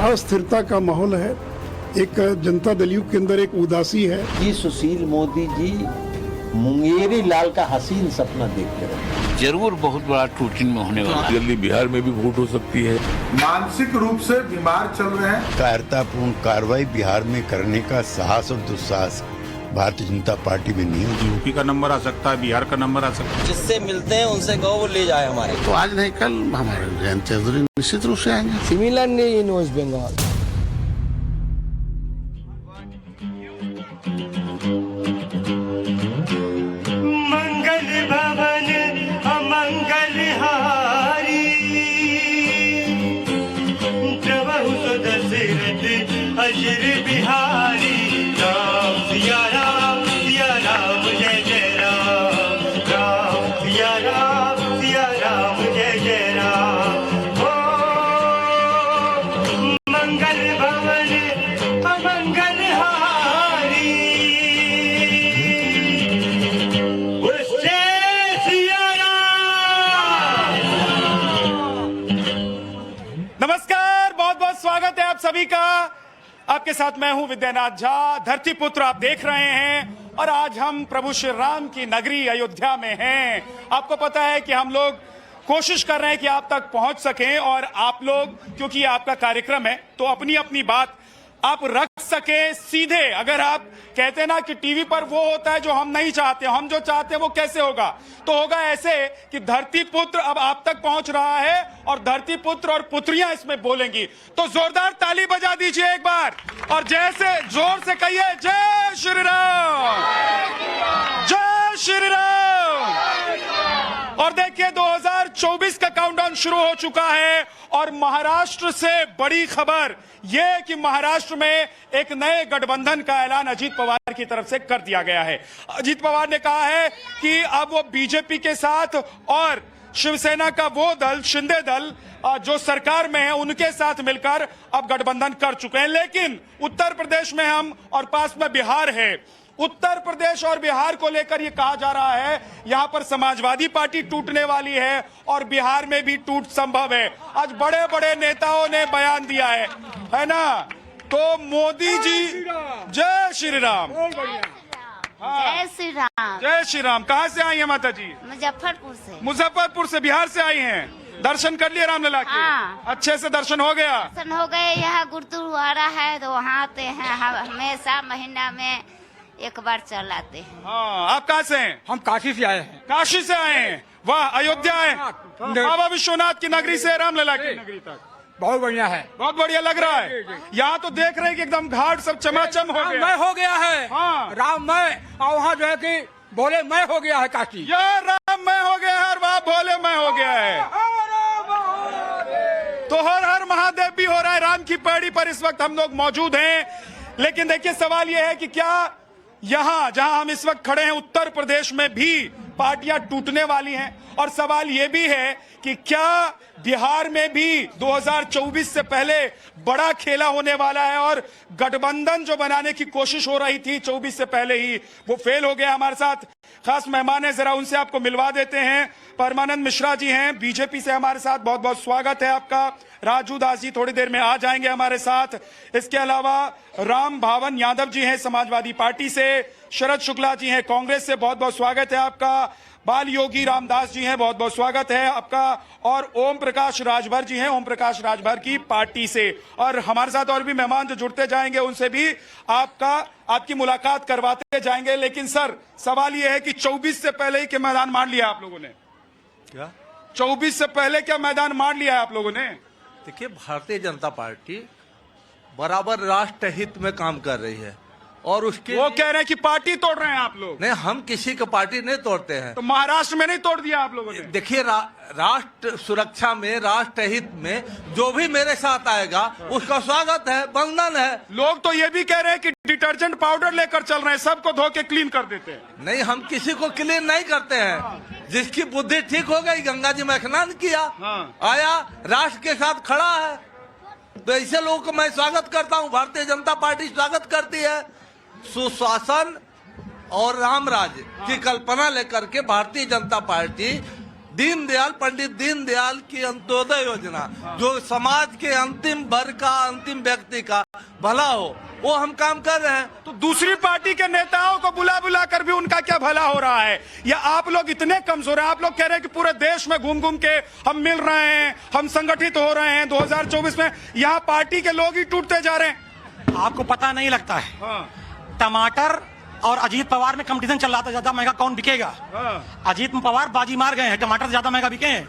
अस्थिरता का माहौल है, एक जनता दल यू के अंदर एक उदासी है। जी सुशील मोदी जी मुंगेरी लाल का हसीन सपना देखते रहे। जरूर बहुत बड़ा टूटिन में होने वाला है। जल्दी बिहार में भी वोट हो सकती है। मानसिक रूप से बीमार चल रहे हैं। कायरतापूर्ण कार्रवाई बिहार में करने का साहस और दुस्साहस भारतीय जनता पार्टी में नहीं है। यूपी का नंबर आ सकता है, बिहार का नंबर आ सकता है। जिससे मिलते हैं उनसे कहो वो ले जाए हमारे। तो आज नहीं कल हमारे जयंत चौधरी निश्चित रूप से आएंगे। सिमिलरली इन वेस्ट बंगाल मंगल भवन अमंगल हारी प्रभु दशरथ अजर बिहारी राम सिया राम जय जय राम राम सिया राम जय जय राम। ओ मंगल भवन अमंगल हारी नमस्कार, बहुत बहुत स्वागत है आप सभी का। आपके साथ मैं हूं विद्यानाथ झा। धरती पुत्र आप देख रहे हैं और आज हम प्रभु श्री राम की नगरी अयोध्या में हैं। आपको पता है कि हम लोग कोशिश कर रहे हैं कि आप तक पहुंच सकें और आप लोग, क्योंकि ये आपका कार्यक्रम है, तो अपनी अपनी बात आप रख सके सीधे। अगर आप कहते हैं ना कि टीवी पर वो होता है जो हम नहीं चाहते, हम जो चाहते हैं वो कैसे होगा, तो होगा ऐसे कि धरती पुत्र अब आप तक पहुंच रहा है और धरती पुत्र और पुत्रियां इसमें बोलेंगी। तो जोरदार ताली बजा दीजिए एक बार और जैसे जोर से कहिए जय श्री राम, जय श्री राम। और देखिए 2024 का काउंटडाउन शुरू हो चुका है और महाराष्ट्र से बड़ी खबर यह कि महाराष्ट्र में एक नए गठबंधन का ऐलान अजीत पवार की तरफ से कर दिया गया है। अजीत पवार ने कहा है कि अब वो बीजेपी के साथ और शिवसेना का वो दल शिंदे दल जो सरकार में है उनके साथ मिलकर अब गठबंधन कर चुके हैं। लेकिन उत्तर प्रदेश में हम और पास में बिहार है, उत्तर प्रदेश और बिहार को लेकर यह कहा जा रहा है यहां पर समाजवादी पार्टी टूटने वाली है और बिहार में भी टूट संभव है। आज बड़े बड़े नेताओं ने बयान दिया है ना। तो मोदी जी जय श्री राम, जय श्री राम, जय श्री राम। कहां से आई हैं माता जी? मुजफ्फरपुर से। मुजफ्फरपुर से, बिहार से आई हैं। दर्शन कर लिए रामलला के? हाँ। अच्छे से दर्शन हो गया? दर्शन हो गए। यहाँ गुरुद्वारा है तो वहाँ आते हैं, हमेशा महीना में एक बार चल आते हैं। हाँ, आप कहाँ से हैं? हम काशी से आए हैं। काशी से आए हैं? वाह, अयोध्या है, बाबा विश्वनाथ की नगरी से रामलला की नगरी तक। बहुत बढ़िया है, बहुत बढ़िया लग रहा है। यहाँ तो देख रहे हैं कि एकदम घाट सब चमाचम हो गया। मैं हो गया है। हाँ। राममय, और वहाँ जो है कि बोले मैं हो गया है काशी। यार राममय हो गया है और वहाँ भोले मैं हो गया है। तो हर हर महादेव भी हो रहा है। राम की पैड़ी पर इस वक्त हम लोग मौजूद हैं। लेकिन देखिए सवाल यह है कि क्या यहां जहां हम इस वक्त खड़े हैं उत्तर प्रदेश में भी पार्टियां टूटने वाली हैं? और सवाल यह भी है कि क्या बिहार में भी 2024 से पहले बड़ा खेला होने वाला है और गठबंधन जो बनाने की कोशिश हो रही थी 24 से पहले ही वो फेल हो गया। हमारे साथ खास मेहमान है, जरा उनसे आपको मिलवा देते हैं। परमानंद मिश्रा जी हैं बीजेपी से हमारे साथ, बहुत बहुत स्वागत है आपका। राजू दास जी थोड़ी देर में आ जाएंगे हमारे साथ। इसके अलावा राम भावन यादव जी हैं समाजवादी पार्टी से, शरद शुक्ला जी हैं कांग्रेस से, बहुत बहुत स्वागत है आपका। बाल योगी रामदास जी हैं, बहुत बहुत स्वागत है आपका। और ओम प्रकाश राजभर जी हैं, ओम प्रकाश राजभर की पार्टी से। और हमारे साथ और भी मेहमान जो जुड़ते जाएंगे उनसे भी आपकी मुलाकात करवाते जाएंगे। लेकिन सर सवाल यह है कि 24 से पहले ही क्या मैदान मार लिया आप लोगों ने? क्या 24 से पहले क्या मैदान मार लिया है आप लोगों ने? देखिए, भारतीय जनता पार्टी बराबर राष्ट्र हित में काम कर रही है और उसके वो कह रहे हैं कि पार्टी तोड़ रहे हैं आप लोग। नहीं, हम किसी की पार्टी नहीं तोड़ते हैं। तो महाराष्ट्र में नहीं तोड़ दिया आप लोगों ने? देखिए, राष्ट्र सुरक्षा में, राष्ट्र हित में जो भी मेरे साथ आएगा उसका स्वागत है, वंदन है। लोग तो ये भी कह रहे हैं कि डिटर्जेंट पाउडर लेकर चल रहे हैं, सबको धो के क्लीन कर देते हैं। नहीं, हम किसी को क्लीन नहीं करते हैं। जिसकी बुद्धि ठीक हो गई, गंगा जी में स्नान किया, आया, राष्ट्र के साथ खड़ा है, तो ऐसे लोगों को मैं स्वागत करता हूँ। भारतीय जनता पार्टी स्वागत करती है। सुशासन और राम राज्य की कल्पना लेकर के भारतीय जनता पार्टी दीनदयाल, पंडित दीनदयाल की अंत्योदय योजना, जो समाज के अंतिम वर्ग का, अंतिम व्यक्ति का भला हो, वो हम काम कर रहे हैं। तो दूसरी पार्टी के नेताओं को बुला बुला कर भी उनका क्या भला हो रहा है? या आप लोग इतने कमजोर हैं? आप लोग कह रहे हैं कि पूरे देश में घूम घूम के हम मिल रहे हैं, हम संगठित हो रहे हैं। 2024 में यहाँ पार्टी के लोग ही टूटते जा रहे हैं। आपको पता नहीं लगता है, टमाटर और अजीत पवार में कंपटीशन चल रहा था, ज्यादा महंगा कौन बिकेगा। अजीत पवार बाजी मार गए हैं, टमाटर ज्यादा महंगा बिके हैं।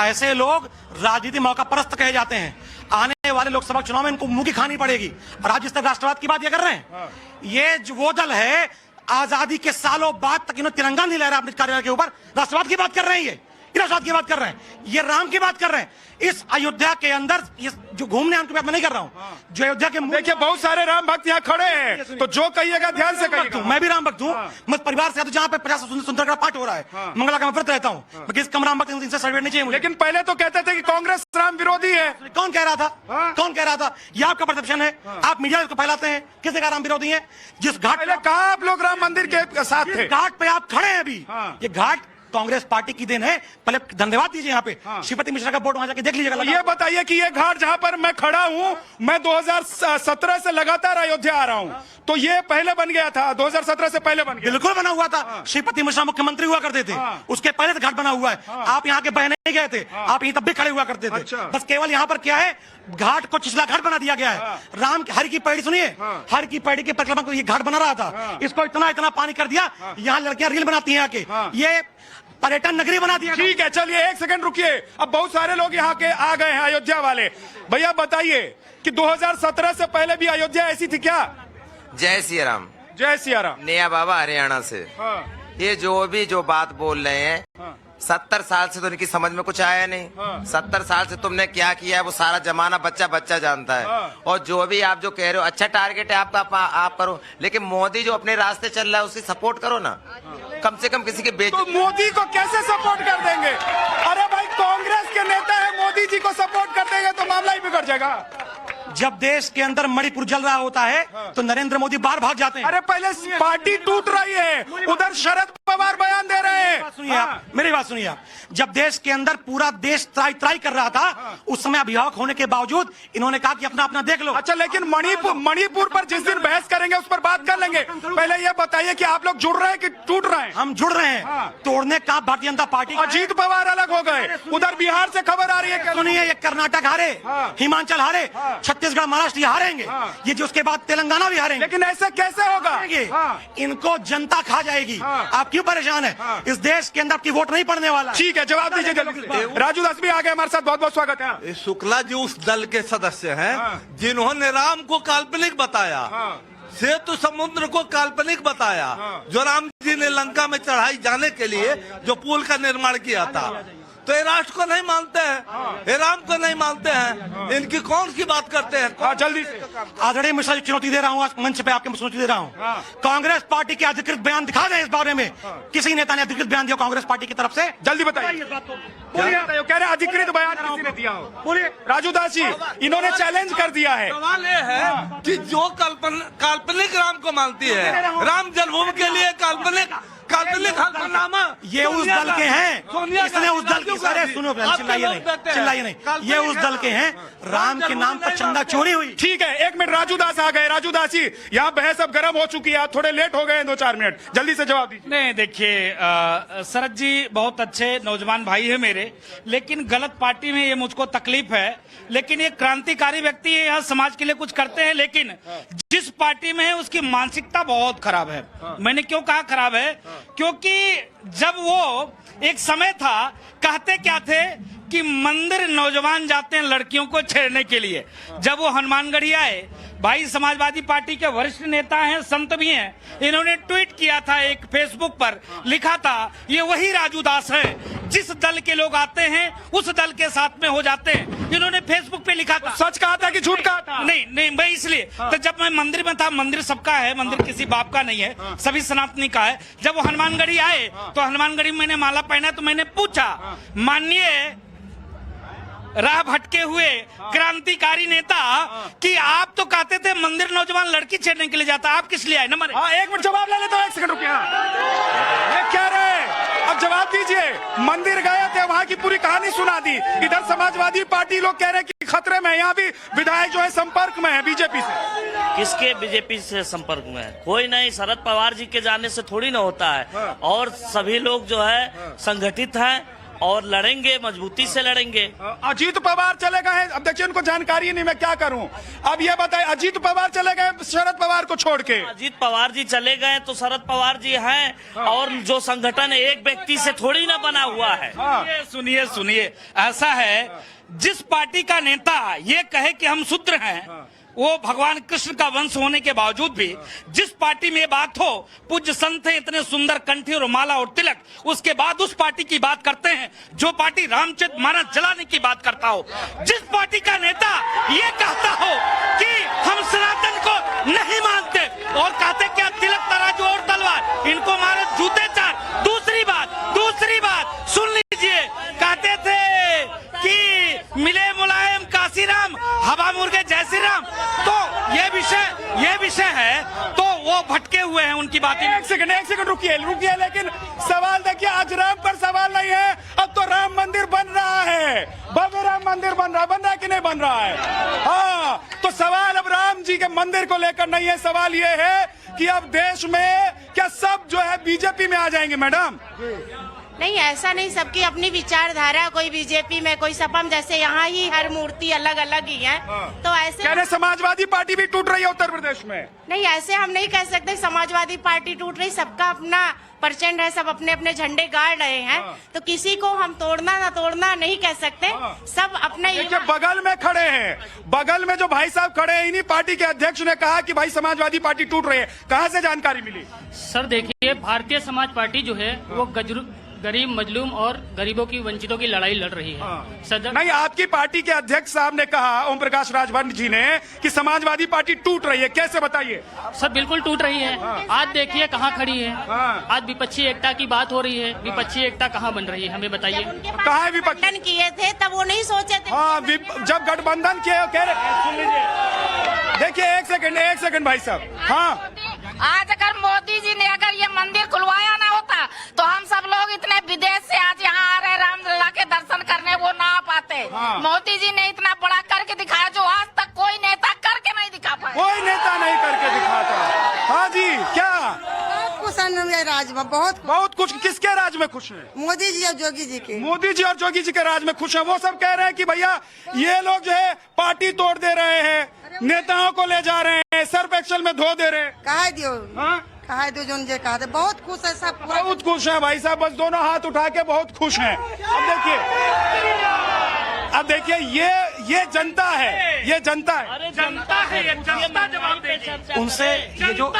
ऐसे लोग राजनीति मौका परस्त कहे जाते हैं। आने वाले लोकसभा चुनाव में इनको मुंह की खानी पड़ेगी। और आज जिस तक राष्ट्रवाद की बात ये कर रहे हैं, ये जो वो दल है आजादी के सालों बाद तक इन्होंने तिरंगा नहीं लहराया अपने कार्यालय के ऊपर, राष्ट्रवाद की बात कर रहे हैं। ये राष्ट्रवाद की बात कर रहे हैं, ये राम की बात कर रहे हैं। इस अयोध्या के अंदर जो घूमने की बात मैं नहीं कर रहा हूँ, जो अयोध्या के देखिए बहुत सारे राम भक्त यहाँ खड़े हैं, तो जो कहिएगा ध्यान से कहिएगा। मैं भी राम भक्त हूँ, मैं परिवार से जहाँ पे 50 सुंदर का पाठ हो रहा है, मंगला का मैं व्रत रहता हूँ, मैं किस कम राम भक्त इनसे सर्टिफिकेट नहीं चाहिए मुझे। लेकिन पहले तो कहते थे कि कांग्रेस राम विरोधी है। कौन कह रहा था? कौन कह रहा था? ये आपका परसेप्शन है, आप मीडिया इसको फैलाते हैं। किसी का राम विरोधी है? जिस घाट पहले कहा आप लोग राम मंदिर के साथ थे, घाट पे आप खड़े हैं अभी, ये घाट कांग्रेस पार्टी की देन है। पहले धन्यवाद दीजिए यहाँ पे श्रीपति मिश्रा का बोर्ड वहां जाके देख लीजिएगा। ये बताइए कि ये घाट जहाँ पर मैं खड़ा हूँ, मैं 2017 से लगातार अयोध्या आ रहा हूँ, तो ये पहले बन गया था? 2017 से पहले बन गया? बिल्कुल बना हुआ था। श्रीपति मिश्रा मुख्यमंत्री हुआ करते थे, उसके पहले से घाट बना हुआ है। आप यहाँ के बह नहीं गए थे, आप यहीं तब भी खड़े हुआ करते थे। बस केवल यहाँ पर क्या है, घाट को चिछला घाट बना दिया गया है। राम हर की पैड़ी सुनिए, हर की पैड़ी के परिक्रमा को ये घाट बना रहा था, इसको इतना इतना पानी कर दिया। यहाँ लड़कियां रील बनाती हैं आके, ये पर्यटन नगरी बना दिया। ठीक है, चलिए एक सेकंड रुकिए। अब बहुत सारे लोग यहाँ के आ गए हैं, अयोध्या वाले। भैया बताइए कि 2017 से पहले भी अयोध्या ऐसी थी क्या? जय सिया राम। जय सिया राम। नया बाबा हरियाणा से। ये जो बात बोल रहे हैं, 70 साल से तो इनकी समझ में कुछ आया नहीं। 70 साल से तुमने क्या किया है वो सारा जमाना बच्चा बच्चा जानता है। और जो भी आप जो कह रहे हो, अच्छा टारगेट है आपका, आप करो, लेकिन मोदी जो अपने रास्ते चल रहा है उसकी सपोर्ट करो ना, कम से कम किसी के बेच। तो मोदी को कैसे सपोर्ट कर देंगे? अरे भाई कांग्रेस के नेता है, मोदी जी को सपोर्ट कर देंगे तो मामला ही बिगड़ जाएगा। जब देश के अंदर मणिपुर जल रहा होता है तो नरेंद्र मोदी बाहर भाग जाते हैं। अरे पहले पार्टी टूट रही है, उधर शरद पवार बयान दे रहे हैं। सुनिए आप, मेरी बात सुनिए आप। जब देश के अंदर पूरा देश त्राई कर रहा था, उस समय अभिभावक होने के बावजूद इन्होंने कहा कि अपना अपना देख लो। अच्छा, लेकिन मणिपुर पर जिस दिन बहस करेंगे उस पर बात कर लेंगे। पहले ये बताइए कि आप लोग जुड़ रहे हैं कि टूट रहे हैं? हम जुड़ रहे हैं। तोड़ने का भारतीय जनता पार्टी। अजीत पवार अलग हो गए, उधर बिहार से खबर आ रही है। सुनिए, ये कर्नाटक हारे, हिमाचल हारे, छत्तीसगढ़ महाराष्ट्र हारेंगे, ये जो उसके बाद तेलंगाना भी हारेंगे। लेकिन ऐसा कैसे होगा? इनको जनता खा जाएगी। आप क्यों परेशान है? इस देश के अंदर आपकी वोट नहीं पड़ने वाला। ठीक है, जवाब दीजिए जल्दी से। राजू दास भी आ गए हमारे साथ, बहुत बहुत स्वागत है। शुक्ला जी उस दल के सदस्य हैं जिन्होंने राम को काल्पनिक बताया, सेतु समुद्र को काल्पनिक बताया, जो राम जी ने लंका में चढ़ाई जाने के लिए जो पुल का निर्माण किया था। तो ये राष्ट्र को नहीं मानते हैं, ये राम को नहीं मानते हैं, इनकी कौन सी बात करते हैं? जल्दी से। आदरणीय मिश्रा जी, चुनौती दे रहा हूँ, मंच पे आपके चुनौती दे रहा हूँ। कांग्रेस पार्टी के अधिकृत बयान दिखा दें इस बारे में। किसी नेता ने अधिकृत बयान दिया कांग्रेस पार्टी की तरफ से? जल्दी बताइए इस बात को। कह रहे अधिकृत बयान किसी ने दिया हो? बोलिए। राजू दास जी, इन्होंने चैलेंज कर दिया है। सवाल ये है कि जो काल्पनिक राम को मानती है, राम जन्मभूमि के लिए काल्पनिक हल्फनामा, ये उस दल के हैं, इसने उस दल की, अरे सुनो चिल्लाइए नहीं, ये उस दल के हैं, राम के नाम पर चंदा चोरी हुई। ठीक है, एक मिनट, राजू दास आ गए। राजू दास जी, यहाँ बहस अब गर्म हो चुकी है, थोड़े लेट हो गए 2-4 मिनट, जल्दी से जवाब दीजिए। नहीं, देखिए शरद जी बहुत अच्छे नौजवान भाई है मेरे, लेकिन गलत पार्टी में ये मुझको तकलीफ है। लेकिन ये क्रांतिकारी व्यक्ति है, यहाँ समाज के लिए कुछ करते हैं, लेकिन जिस पार्टी में है उसकी मानसिकता बहुत खराब है। मैंने क्यों कहा खराब है? क्योंकि जब वो एक समय था, कहते क्या थे कि मंदिर नौजवान जाते हैं लड़कियों को छेड़ने के लिए। जब वो हनुमानगढ़ी आए, भाई समाजवादी पार्टी के वरिष्ठ नेता हैं, संत भी हैं, इन्होंने ट्वीट किया था, एक फेसबुक पर लिखा था, ये वही राजू दास है, जिस दल के लोग आते हैं उस दल के साथ में हो जाते हैं। इन्होंने फेसबुक पे लिखा था। सच कहा था कि झूठ कहा था? नहीं, मैं इसलिए तो जब मैं मंदिर में था, मंदिर सबका है, मंदिर किसी बाप का नहीं है, सभी सनातनी का है। जब वो हनुमानगढ़ी आए तो हनुमानगढ़ी में मैंने माला पहना, तो मैंने पूछा, माननीय राह भटके हुए क्रांतिकारी नेता, कि आप तो कहते थे मंदिर नौजवान लड़की छेड़ने के लिए जाता, आप किस लिए आए? नंबर एक मिनट जवाब ले लेते हो, 1 सेकंड रुकिए। ये कह रहे, अब जवाब दीजिए। मंदिर गए थे, कहानी सुना दी। इधर समाजवादी पार्टी लोग कह रहे हैं कि खतरे में है, यहाँ भी विधायक जो है संपर्क में है बीजेपी से। किसके बीजेपी से संपर्क में है? कोई नहीं, शरद पवार जी के जाने से थोड़ी ना होता है। और सभी लोग जो है संगठित हैं और लड़ेंगे, मजबूती से लड़ेंगे। अजीत पवार चले गए, अब देखिए उनको जानकारी नहीं, मैं क्या करूं। अब ये बताइए, अजीत पवार चले गए शरद पवार को छोड़ के। अजीत पवार जी चले गए तो शरद पवार जी हैं, और जो संगठन एक व्यक्ति से थोड़ी ना बना हुआ है। सुनिए सुनिए, ऐसा है जिस पार्टी का नेता ये कहे कि हम शूद्र हैं, वो भगवान कृष्ण का वंश होने के बावजूद भी जिस पार्टी में ये बात हो, पूज्य संत है, इतने सुंदर कंठी और माला और तिलक, उसके बाद उस पार्टी की बात करते हैं जो पार्टी रामचरित मानस जलाने की बात करता हो। जिस पार्टी का नेता ये कहता हो कि हम सनातन को नहीं मानते और कहते क्या तिलक तराजू और तलवार, इनको मारे जूते चार। दूसरी बात सुन लीजिए, कहते थे कि मिले मुलायम काशीराम, हवा मुर्गे जैसी राम। तो ये विषय है, तो वो भटके हुए हैं उनकी बातें। एक सेकंड रुकिए, लेकिन सवाल देखिए, आज राम पर सवाल नहीं है, अब तो राम मंदिर बन रहा है, भव्य राम मंदिर बन रहा है कि नहीं बन रहा है? हाँ, तो सवाल अब राम जी के मंदिर को लेकर नहीं है, सवाल ये है कि अब देश में क्या सब जो है बीजेपी में आ जाएंगे? मैडम नहीं, ऐसा नहीं, सबकी अपनी विचारधारा, कोई बीजेपी में, कोई सपा में, जैसे यहाँ ही हर मूर्ति अलग अलग ही है। तो ऐसे कहने समाजवादी पार्टी भी टूट रही है उत्तर प्रदेश में। नहीं, ऐसे हम नहीं कह सकते समाजवादी पार्टी टूट रही, सबका अपना परसेंट है, सब अपने अपने झंडे गाड़ रहे हैं। तो किसी को हम तोड़ना ना तोड़ना नहीं कह सकते, सब अपने। बगल में खड़े हैं, बगल में जो भाई साहब खड़े हैं, इन्हीं पार्टी के अध्यक्ष ने कहा कि भाई समाजवादी पार्टी टूट रही है। कहाँ से जानकारी मिली? सर देखिए, भारतीय समाज पार्टी जो है वो गरीब, मजलूम और गरीबों की, वंचितों की लड़ाई लड़ रही है। नहीं, आपकी पार्टी के अध्यक्ष साहब ने कहा, ओम प्रकाश राजभर जी ने, कि समाजवादी पार्टी टूट रही है। कैसे बताइए? सर बिल्कुल टूट रही है। आज देखिए कहाँ खड़ी है। आज विपक्षी एकता की बात हो रही है, विपक्षी एकता कहाँ बन रही है, हमें बताइए। कहाँ है विपक्षी? किए थे तब वो नहीं सोचे थे। हाँ, जब गठबंधन किए, कह रहे, सुन लीजिए, देखिए एक सेकंड भाई साहब। हाँ, आज अगर मोदी जी ने अगर ये मंदिर खुलवाया ना होता तो हम सब लोग इतने विदेश से आज यहाँ आ रहे रामलला के दर्शन करने, वो ना आ पाते। मोदी जी ने इतना बड़ा करके दिखाया जो आज तक कोई नेता करके नहीं दिखा पाया। कोई नेता नहीं करके दिखाता। हाँ जी, क्या खुश है राज में? बहुत कुछ। किसके राज में खुश है? मोदी जी और जोगी जी के। मोदी जी और जोगी जी के राज में खुश है। वो सब कह रहे हैं कि भैया ये लोग जो है पार्टी तोड़ दे रहे हैं, नेताओं को ले जा रहे हैं, सर्फ एक्सल में धो दे रहे हैं। कहा दो जो कहा थे, बहुत खुश है सब, बहुत खुश है भाई साहब, बस दोनों हाथ उठा के बहुत खुश हैं। अब देखिए ये जनता है, ये जनता है। अरे जनता है, ये जनता जवाब देगी उनसे। ये जो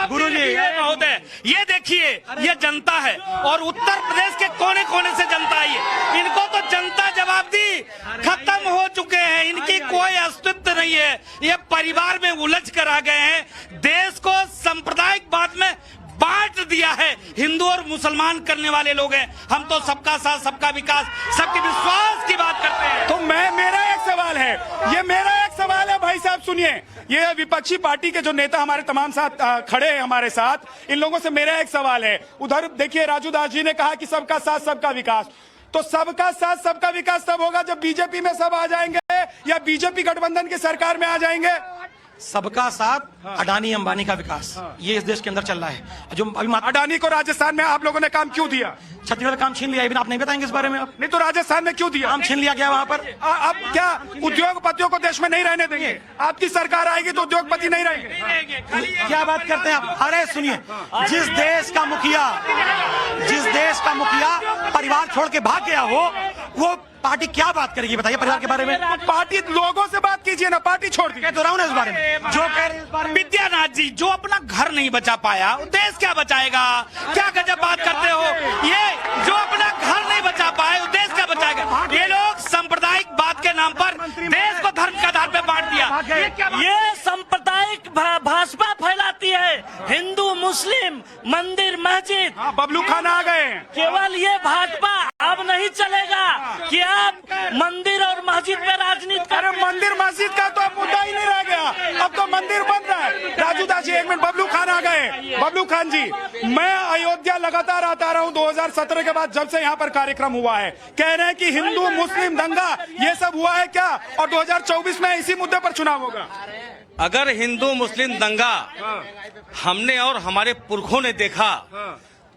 गुरु जी महोदय, ये देखिए, ये जनता है और उत्तर प्रदेश के कोने कोने से जनता आई है। इनको तो जनता जवाब दी, खत्म हो चुके हैं, इनकी कोई अस्तित्व नहीं है। ये परिवार में उलझ कर आ गए हैं, देश को सांप्रदायिक बात में बांट दिया है। हिंदू और मुसलमान करने वाले लोग हैं, हम तो सबका साथ, सबका विकास, सबके विश्वास की बात करते हैं। तो मेरा एक सवाल है भाई साहब, सुनिए, ये विपक्षी पार्टी के जो नेता हमारे तमाम साथ खड़े हैं हमारे साथ, इन लोगों से मेरा एक सवाल है। उधर देखिए, राजू दास जी ने कहा कि सबका साथ सबका विकास, तो सबका साथ सबका विकास तब होगा जब बीजेपी में सब आ जाएंगे या बीजेपी गठबंधन की सरकार में आ जाएंगे। सबका साथ अडानी अंबानी का विकास, ये इस देश के अंदर चल रहा है। जो अभी अडानी को राजस्थान में आप लोगों ने काम क्यों दिया? छत्तीसगढ़ काम छीन लिया, आप नहीं बताएंगे इस बारे में? आप नहीं, तो राजस्थान में क्यों दिया? काम छीन लिया गया वहाँ पर। अब क्या उद्योगपतियों को देश में नहीं रहने देंगे? आपकी सरकार आएगी तो उद्योगपति नहीं रहेंगे। क्या बात करते हैं आप? अरे सुनिए, जिस देश का मुखिया परिवार छोड़ के भाग गया हो, वो पार्टी क्या बात करेगी बताइए परिवार के बारे में? पार्टी लोगों से बात कीजिए ना, पार्टी छोड़ दी। तो रहा हूं ना इस बारे में, जो कह रहे हैं इस बारे में। विद्यानाथ जी, जो अपना घर नहीं बचा पाया, देश क्या बचाएगा? क्या गजब बात करते हो? ये जो अपना घर नहीं बचा पाए, देश क्या बचाएगा? ये लोग सांप्रदायिक बात के नाम पर देश को धर्म के आधार पर बांट दिया। ये सांप्रदायिक भाषा फैलाती है, हिंदू मुस्लिम मंदिर मस्जिद। बबलू खान आ गए। केवल ये भाजपा अब अब नहीं चलेगा कि आप मंदिर और मस्जिद पे राजनीति कर। अरे मंदिर मस्जिद का तो अब मुद्दा ही नहीं रह गया, अब तो मंदिर बन रहा है। राजू दास जी, एक मिनट, बबलू खान आ गए। बबलू खान जी, मैं अयोध्या लगातार आता रहा हूँ 2017 के बाद, जब से यहाँ पर कार्यक्रम हुआ है। कह रहे हैं कि हिंदू मुस्लिम दंगा ये सब हुआ है क्या, और 2024 में इसी मुद्दे पर चुनाव होगा? अगर हिंदू मुस्लिम दंगा हमने और हमारे पुरखों ने देखा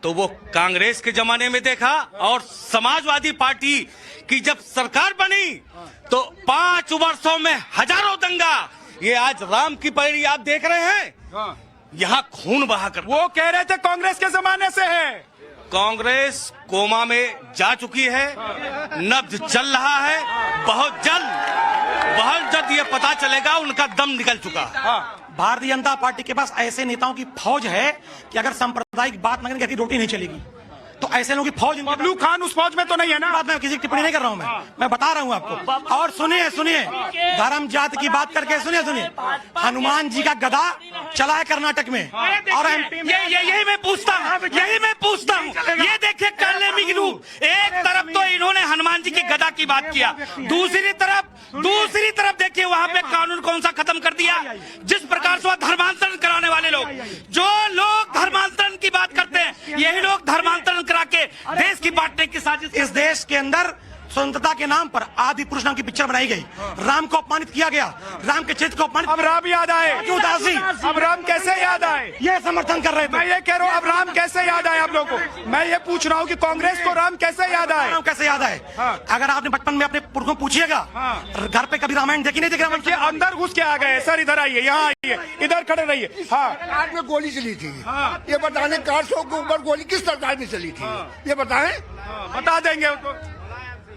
तो वो कांग्रेस के जमाने में देखा, और समाजवादी पार्टी की जब सरकार बनी तो 5 वर्षों में हजारों दंगा। ये आज राम की पैड़ी आप देख रहे हैं, यहाँ खून बहाकर। वो कह रहे थे कांग्रेस के जमाने से है। कांग्रेस कोमा में जा चुकी है, नब्ज चल रहा है, बहुत जल्द ये पता चलेगा उनका दम निकल चुका। भारतीय जनता पार्टी के पास ऐसे नेताओं की फौज है कि अगर सांप्रदायिक बात न करें रोटी नहीं चलेगी। तो ऐसे लोगों की फौज, बबलू खान उस फौज में तो नहीं है ना। बात मैं किसी की टिप्पणी नहीं कर रहा हूं, मैं बता रहा हूं आपको। और सुनिए धर्म जात की बात करके सुनिए, हनुमान जी का गदा चला है कर्नाटक में और एमपी में। यही मैं पूछता हूँ, ये देखिए काले रूप। एक तरफ तो इन्होंने हनुमान जी की गदा की बात किया, दूसरी तरफ देखिए वहाँ पे कानून कौन सा खत्म कर दिया। जिस प्रकार से धर्मांतरण कराने वाले लोग, जो लोग धर्मांतरण की बात करते हैं, यही लोग धर्मांतरण करा के देश की बांटने की साजिश। इस देश के अंदर स्वतंत्रता के नाम पर आदि पुरुष नाम की पिक्चर बनाई गई, राम को अपमानित किया गया, राम के चरित्र को अपमानित। अब राम याद आए, उदासी, अब राम कैसे याद आए? ये समर्थन कर रहे थे। मैं ये कह रहा हूँ, अब राम कैसे याद आए आप लोगों को? मैं ये पूछ रहा हूँ कि कांग्रेस को राम कैसे याद आए? राम कैसे याद आए? अगर आपने बचपन में अपने पुरखों पूछिएगा, घर पे कभी रामायण देखी नहीं देखी? रामायण के अंदर घुस के आ गए। सर इधर आइए, यहाँ आइए, इधर खड़े रहिए। कार में गोली चली थी, ये बताने 400 के ऊपर गोली किस सरकार में चली थी, ये बताएं? बता देंगे,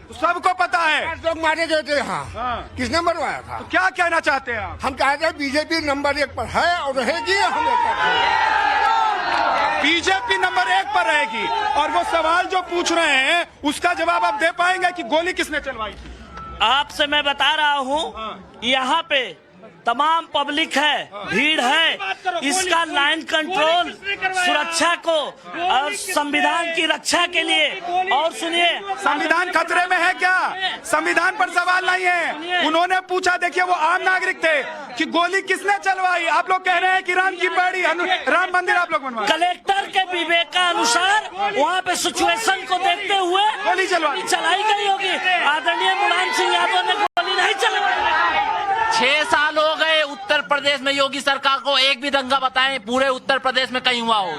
सबको पता है। लोग मारे गए थे यहाँ, किसने मरवाया था? तो क्या कहना चाहते हैं आप? हम कहते हैं बीजेपी नंबर 1 पर है और रहेगी। हम बीजेपी नंबर 1 पर रहेगी। और वो सवाल जो पूछ रहे हैं उसका जवाब आप दे पाएंगे कि गोली किसने चलवाई थी? आपसे मैं बता रहा हूँ, यहाँ पे तमाम पब्लिक है, भीड़ है, इसका लाइन कंट्रोल, सुरक्षा को और संविधान की रक्षा के लिए। और सुनिए, संविधान खतरे में है क्या? संविधान पर सवाल नहीं है। उन्होंने पूछा, देखिए वो आम नागरिक थे, कि गोली किसने चलवाई? आप लोग कह रहे हैं कि राम की पैड़ी, राम मंदिर आप लोग बनवाए। कलेक्टर के विवेक का अनुसार वहाँ पे सिचुएशन को देखते हुए गोली चलाई गई होगी। आदरणीय मुलायम सिंह यादव ने गोली नहीं चलवाई। 6 साल हो गए उत्तर प्रदेश में योगी सरकार को, एक भी दंगा बताएं पूरे उत्तर प्रदेश में कहीं हुआ हो?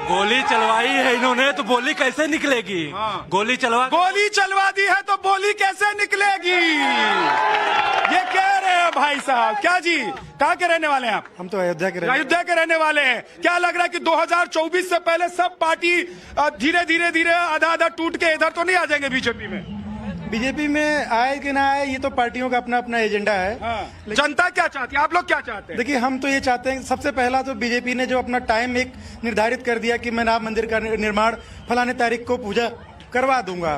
गोली चलवाई है इन्होंने, तो बोली कैसे निकलेगी? गोली चलवा दी है तो बोली कैसे निकलेगी? ये कह रहे हैं भाई साहब। क्या जी, कहाँ के रहने वाले हैं आप? हम तो अयोध्या के रहने वाले हैं। क्या लग रहा है कि 2024 से पहले सब पार्टी धीरे आधा टूट के इधर तो नहीं आ जाएंगे बीजेपी में? बीजेपी में आए कि ना आए, ये तो पार्टियों का अपना एजेंडा है। जनता क्या चाहती है? आप लोग क्या चाहते हैं? देखिए, हम तो ये चाहते हैं, सबसे पहला तो बीजेपी ने जो अपना टाइम एक निर्धारित कर दिया कि मैं राम मंदिर का निर्माण फलाने तारीख को पूजा करवा दूंगा,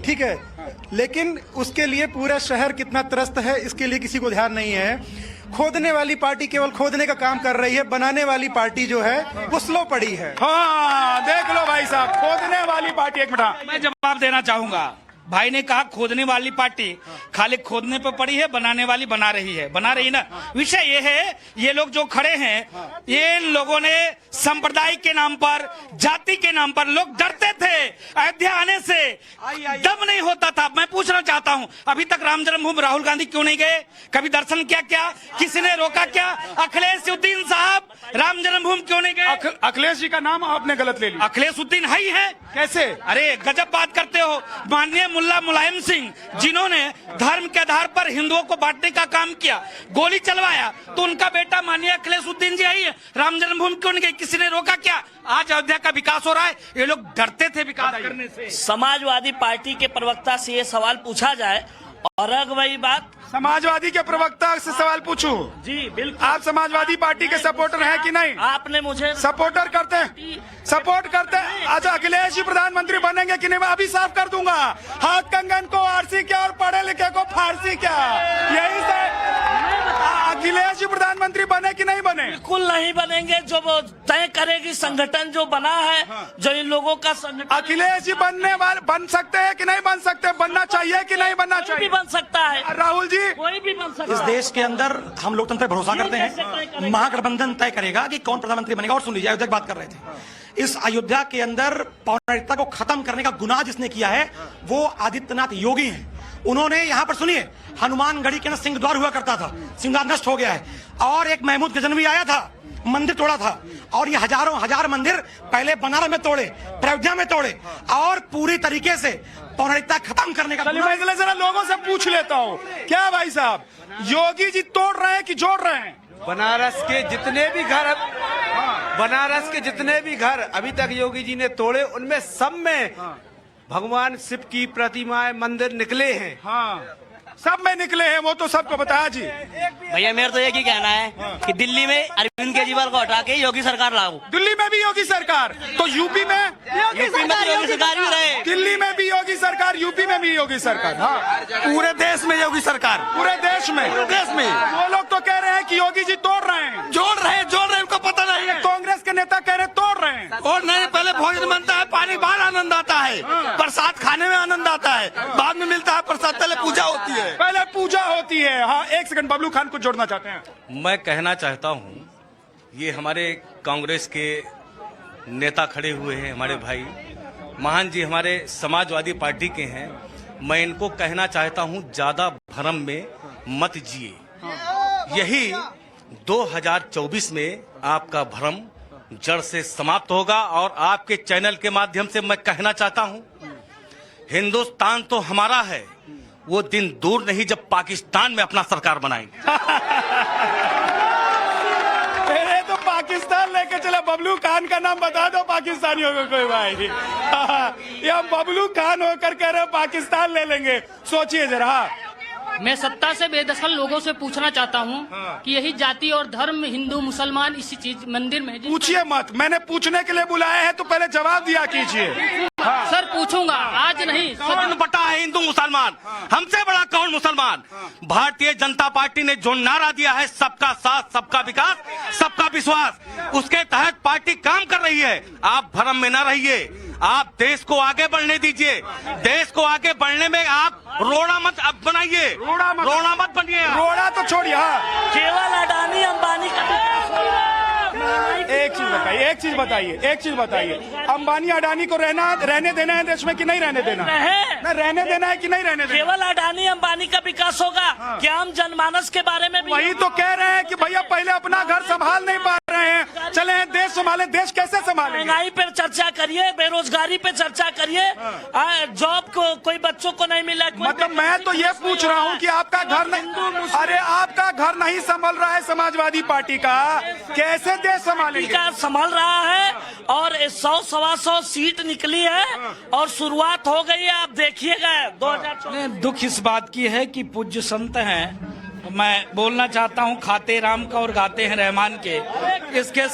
ठीक है। लेकिन उसके लिए पूरा शहर कितना त्रस्त है, इसके लिए किसी को ध्यान नहीं है। खोदने वाली पार्टी केवल खोदने का काम कर रही है, बनाने वाली पार्टी जो है वो स्लो पड़ी है। हाँ, देख लो भाई साहब, खोदने वाली पार्टी। एक मिनट, मैं जवाब देना चाहूंगा। भाई ने कहा खोदने वाली पार्टी खाली खोदने पे पड़ी है, बनाने वाली बना रही ना। विषय ये है, ये लोग जो खड़े हैं, ये लोगों ने संप्रदाय के नाम पर, जाति के नाम पर, लोग डरते थे अयोध्या आने से, दम नहीं होता था। मैं पूछना चाहता हूं, अभी तक राम जन्मभूमि राहुल गांधी क्यों नहीं गए? कभी दर्शन क्या किसी ने रोका क्या? अखिलेशुद्दीन साहब राम जन्मभूमि क्यों नहीं गए? अखिलेश जी का नाम आपने गलत ले लिया। अखिलेशुद्दीन ही है। कैसे? अरे गजब बात करते हो। माननीय मुल्ला मुलायम सिंह, जिन्होंने धर्म के आधार पर हिंदुओं को बांटने का काम किया, गोली चलवाया, तो उनका बेटा माननीय अखिलेशुद्दीन जी आई है। राम जन्मभूमि क्यों नहीं गई? किसी ने रोका क्या? आज अयोध्या का विकास हो रहा है। ये लोग डरते थे विकास करने से। समाजवादी पार्टी के प्रवक्ता से ये सवाल पूछा जाए, और वही बात, समाजवादी के प्रवक्ता से सवाल पूछूं? जी बिल्कुल। आप समाजवादी पार्टी के सपोर्टर हैं कि नहीं? आपने मुझे सपोर्ट करते हैं। अच्छा, अखिलेश जी प्रधानमंत्री बनेंगे कि नहीं? मैं अभी साफ कर दूंगा। हाथ कंगन को आरसी क्या और पढ़े लिखे को फारसी क्या? यही से अखिलेश जी प्रधानमंत्री बने कि नहीं बने? बिल्कुल नहीं बनेंगे। जो वो तय करेगी संगठन जो बना है, जो इन लोगों का संगठन। अखिलेश जी बन सकते हैं कि नहीं बन सकते? बनना चाहिए कि नहीं बनना चाहिए? कोई भी बन सकता है। राहुल जी, कोई भी बन सकता है। इस देश के अंदर हम लोकतंत्र पर भरोसा करते हैं। महागठबंधन तय करेगा कि कौन प्रधानमंत्री बनेगा। और सुन लीजिए, अयोध्या की बात कर रहे थे। इस अयोध्या के अंदर पौराणिकता को खत्म करने का गुनाह जिसने किया है वो आदित्यनाथ योगी हैं। उन्होंने यहाँ पर सुनिए, हनुमानगढ़ी के अंदर सिंह द्वार हुआ करता था, सिंहद्वार नष्ट हो गया है। और एक महमूद गजनवी आया था, मंदिर तोड़ा था। और ये हजारों हजार मंदिर पहले बनारस में तोड़े, अयोध्या में तोड़े, और पूरी तरीके से पौराणिकता खत्म करने का। मैं जरा लोगों से पूछ लेता हूँ, क्या भाई साहब, योगी जी तोड़ रहे हैं कि जोड़ रहे हैं? बनारस के जितने भी घर अभी तक योगी जी ने तोड़े, उनमें सब में भगवान शिव की प्रतिमाएं, मंदिर निकले हैं। हाँ, सब में निकले हैं, वो तो सबको बताया जी। भैया मेरा तो एक ही कहना है कि दिल्ली में अरविंद केजरीवाल को हटा के योगी सरकार लाओ। दिल्ली में भी योगी सरकार, तो यूपी में योगी सरकार भी रहे। दिल्ली में भी योगी सरकार, यूपी में भी योगी सरकार। हाँ, पूरे देश में योगी सरकार, पूरे देश में। वो लोग तो कह रहे हैं कि योगी जी तोड़ रहे हैं, जोड़ रहे हैं, उनको पता नहीं है। कांग्रेस के नेता कह रहे तोड़ रहे हैं। और नहीं, पहले भोजन बनता है, पानी बाहर आनंद आता है, प्रसाद खाने में आनंद आता है, बाद में मिलता है प्रसाद, पहले पूजा होती है। पहले पूजा होती है। हाँ, एक सेकंड, बबलू खान कुछ जोड़ना चाहते हैं। मैं कहना चाहता हूँ, ये हमारे कांग्रेस के नेता खड़े हुए हैं, हमारे भाई महान जी हमारे समाजवादी पार्टी के हैं। मैं इनको कहना चाहता हूँ, ज्यादा भ्रम में मत जिए। यही 2024 में आपका भ्रम जड़ से समाप्त होगा। और आपके चैनल के माध्यम से मैं कहना चाहता हूँ, हिंदुस्तान तो हमारा है, वो दिन दूर नहीं जब पाकिस्तान में अपना सरकार बनाएंगे। पहले तो पाकिस्तान लेके चला। बबलू खान का नाम बता दो पाकिस्तानियों को कोई भाई। या बबलू खान होकर कह रहे पाकिस्तान ले लेंगे, सोचिए जरा। मैं सत्ता से बेदखल लोगों से पूछना चाहता हूँ कि यही जाति और धर्म, हिंदू मुसलमान इसी चीज मंदिर में। पूछिए मत, मैंने पूछने के लिए बुलाया है तो पहले जवाब दिया कीजिए। हाँ। सर पूछूंगा, आज नहीं। कौन बटा है हिंदू मुसलमान? हमसे बड़ा कौन मुसलमान? भारतीय जनता पार्टी ने जो नारा दिया है, सबका साथ, सबका विकास, सबका विश्वास, उसके तहत पार्टी काम कर रही है। आप भ्रम में न रहिए, आप देश को आगे बढ़ने दीजिए। देश को आगे बढ़ने में आप रोड़ा मत बनाइए, रोड़ा मत बनिए। रोड़ा तो छोड़िए। केवल अडानी अंबानी का एक चीज बताइए, अंबानी अडानी को रहने देना है देश में कि नहीं रहने देना? रहने देना है कि नहीं रहने देना? केवल अडानी अंबानी का विकास होगा। क्या हम जनमानस के बारे में वही तो कह रहे हैं कि भैया पहले अपना घर संभाल नहीं पा रहे हैं, चले देश संभाले। देश कैसे संभाले? महंगाई पर चर्चा करिए, बेरोजगारी पे चर्चा करिए, जॉब को कोई बच्चों को नहीं मिला। मतलब मैं तो ये पूछ रहा हूँ कि आपका घर नहीं, अरे आपका घर नहीं संभल रहा है समाजवादी पार्टी का, कैसे देश संभालेंगे? संभल रहा है और 100-125 सीट निकली है और शुरुआत हो गई है। आप देखिएगा 2024। दुख इस बात की है कि पूज्य संत हैं, मैं बोलना चाहता हूं खाते राम का और गाते हैं रहमान के। इसके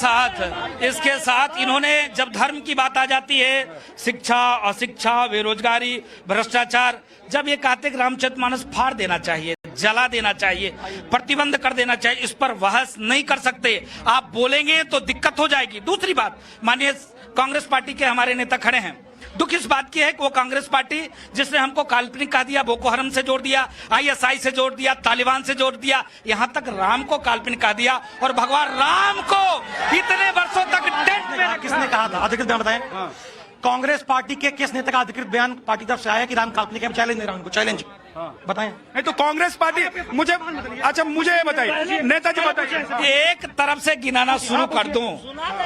साथ इन्होंने, जब धर्म की बात आ जाती है, शिक्षा, अशिक्षा, बेरोजगारी, भ्रष्टाचार, जब ये कहते रामचरितमानस फाड़ देना चाहिए, जला देना चाहिए, प्रतिबंध कर देना चाहिए। इस पर बहस नहीं कर सकते। आप बोलेंगे तो दिक्कत हो जाएगी। दूसरी बात, माननीय कांग्रेस पार्टी के हमारे नेता खड़े हैं। दुख इस बात की है कि वो कांग्रेस पार्टी जिसने हमको काल्पनिक कहा दिया, बोको हरम से जोड़ दिया, ISI से जोड़ दिया, तालिबान से जोड़ दिया, यहाँ तक राम को काल्पनिक कहा दिया। और भगवान राम को इतने वर्षों तक टेंट में किसने कहा था? अधिकृत बयान बताएं। कांग्रेस पार्टी के किस नेता का अधिकृत बयान पार्टी तरफ से आया कि राम काल्पनिक है? चैलेंज दे रहा हूं उनको, चैलेंज बताएं। नहीं तो कांग्रेस पार्टी, मुझे ये बताइए, नेताजी बताइए। एक तरफ से गिनाना शुरू कर दूं,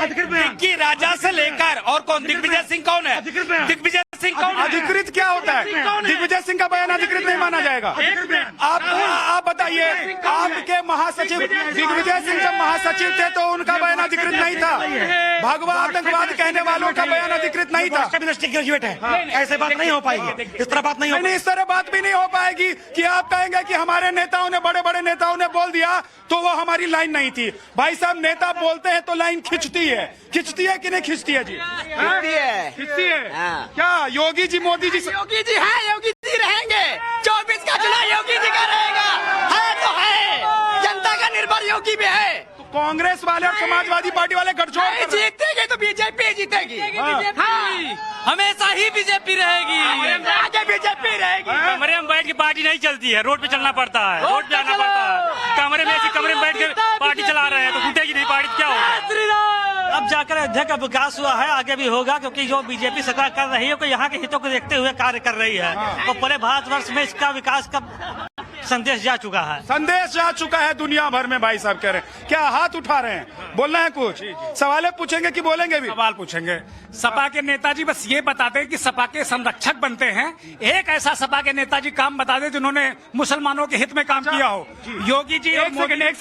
डिग्गी राजा से लेकर और कौन, दिग्विजय सिंह कौन है? दिग्विजय सिंह कौन है? अधिकृत क्या होता है? दिग्विजय सिंह का बयान अधिकृत नहीं माना जाएगा। आप बताइए, आपके महासचिव दिग्विजय सिंह जब महासचिव थे तो उनका बयान अधिकृत नहीं था। भगवा आतंकवाद कहने वालों का बयान अधिकृत नहीं था। ग्रेजुएट है, ऐसे बात नहीं हो पाएगी, इस तरह बात नहीं हो पाएगी। इस तरह बात भी नहीं हो पाएगी कि आप कहेंगे कि हमारे नेताओं ने, बड़े बड़े नेताओं ने बोल दिया तो वो हमारी लाइन नहीं थी। भाई साहब, नेता बोलते हैं तो लाइन खिंचती है कि नहीं खिंचती है जी? खिंचती है। क्या योगी जी, मोदी जी? योगी जी है, योगी जी रहेंगे। 24 का चुनाव योगी जी का रहेगा। है तो है, जनता का निर्भर योगी में है। तो कांग्रेस वाले और समाजवादी पार्टी वाले गठजोड़ कर रहे हैं। जीतेगी तो बीजेपी जीतेगी। हमेशा ही बीजेपी रहेगी, आगे बीजेपी रहेगी। कमरे में बैठ के पार्टी नहीं चलती है, रोड पे चलना पड़ता है, रोड पे आना पड़ता है। कमरे में कमरे में बैठ के पार्टी चला रहे हैं तो टूटेगी नहीं पार्टी, क्या होगा? अब जाकर अयोध्या का विकास हुआ है, आगे भी होगा, क्योंकि जो बीजेपी सरकार कर रही है, यहाँ के हितों को देखते हुए कार्य कर रही है। और पूरे भारतवर्ष में इसका विकास का संदेश जा चुका है, संदेश जा चुका है दुनिया भर में। भाई साहब कह रहे हैं, क्या हाथ उठा रहे हैं, बोलना है कुछ? सवाल पूछेंगे कि बोलेंगे भी? सवाल पूछेंगे। सपा के नेताजी बस ये बताते हैं कि सपा के संरक्षक बनते हैं। एक ऐसा सपा के नेताजी काम बता दे जिन्होंने मुसलमानों के हित में काम किया हो। योगी जी और मोदी ने